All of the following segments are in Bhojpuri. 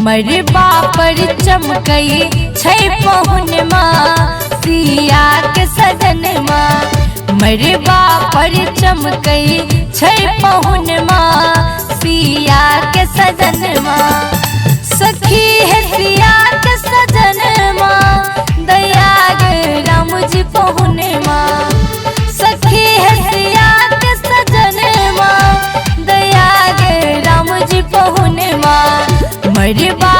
मरबा पर चमकई छै पहुनमा सिया के सजनमा। मरबा पर चमकई छै पहुनमा सिया के सजनमा। सखी है सिया के सजनमा दयाग राम जी पहुनमा। सखी है सिया के सजनमा दयाग राम जी पहुनमा। मरबा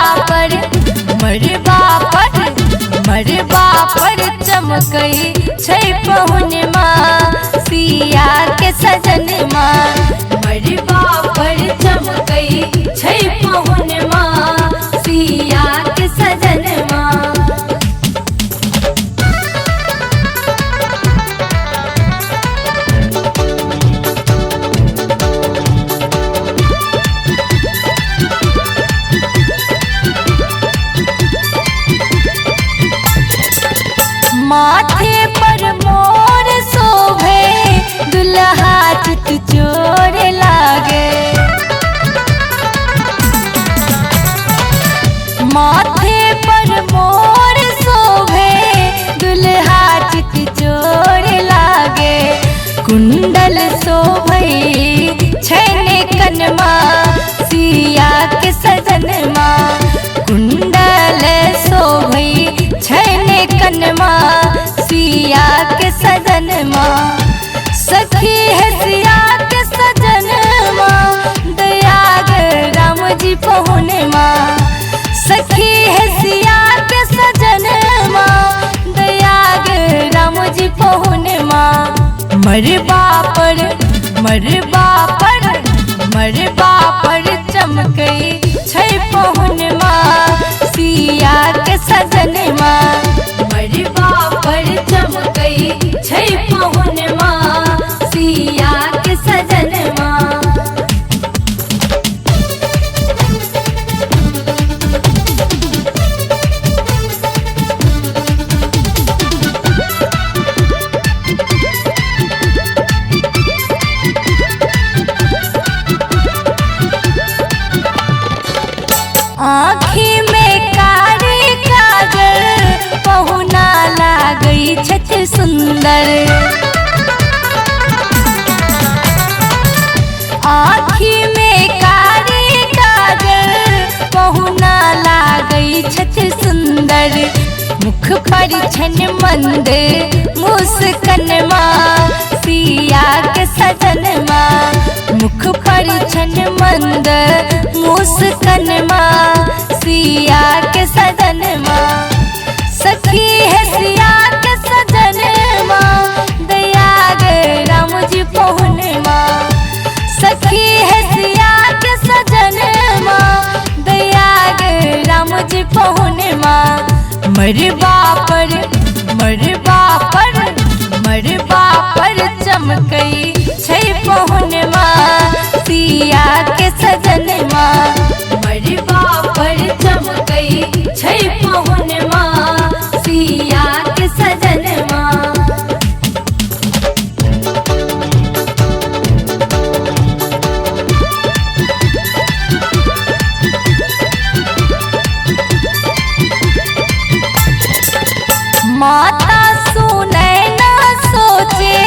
पर चमकई छै पहुनमा सिया के सजनमा। मरबा पर चमकई छै पहुनमा सिया के सजनमा। माथे पर मोर शोभे दुल्हा चित चोर लागे। माथे पर मोर शोभे दुल्हा चित चोर लागे। कुंडल शोभई छैने कनमा सिया के सजनमा। कुंडल शोभई छैने कनमा सिया के सजनमा। सखी है सिया के सजनमा दयाग राम जी पहुनमा। सखी है सिया के सजनमा दयाग राम जी पहुनमा। मरबा पर चमकई छै पहुनमा सिया के सजनमा। मरबा पर चमकई छै पहुनमा सिया के सजनमा। आँखी में कारी काजल पहुना लागई छत सुंदर। आँखी में कारी काजल पहुना लागई छत सुंदर। मुख पर छन मंद मुस्कनमा सिया के सजनमा। मुख पर छन मंद मुस्कनमा सिया के सजनमा। सखी है सिया के सजनमा दयाग राम जी पहुनमा। सखी है सिया के सजनमा दयाग राम जी पहुनमा। मरबा पर चमकई छै पहुनमा सिया के सजनमा। मरबा पर चमकई छै पहुनमा सिया के सजनमा। माता सुनै ना सोचे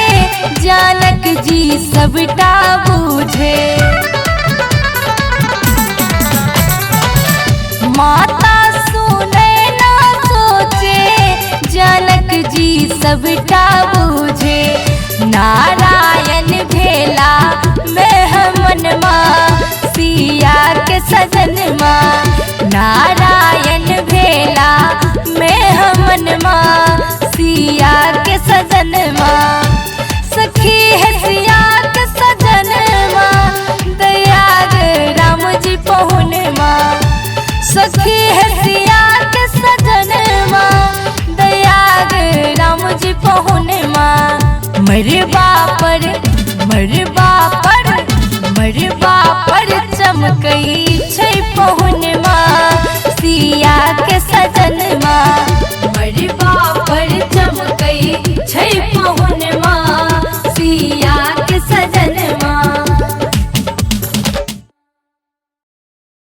जानक जी सबटा बूझे। माता सुनै ना सोचे जानक जी सबटा बूझे। नारायण भेला मेहमनमा सिया के सजनमा। नारायण भेला मेहमनमा सिया के सजनमा। सखी है सिया के सजनमा दयाग राम जी पहुनमा। सखी है सिया के सजनमा दयाग राम जी पहुनमा। मरबा पर चमकई छै पहुनमा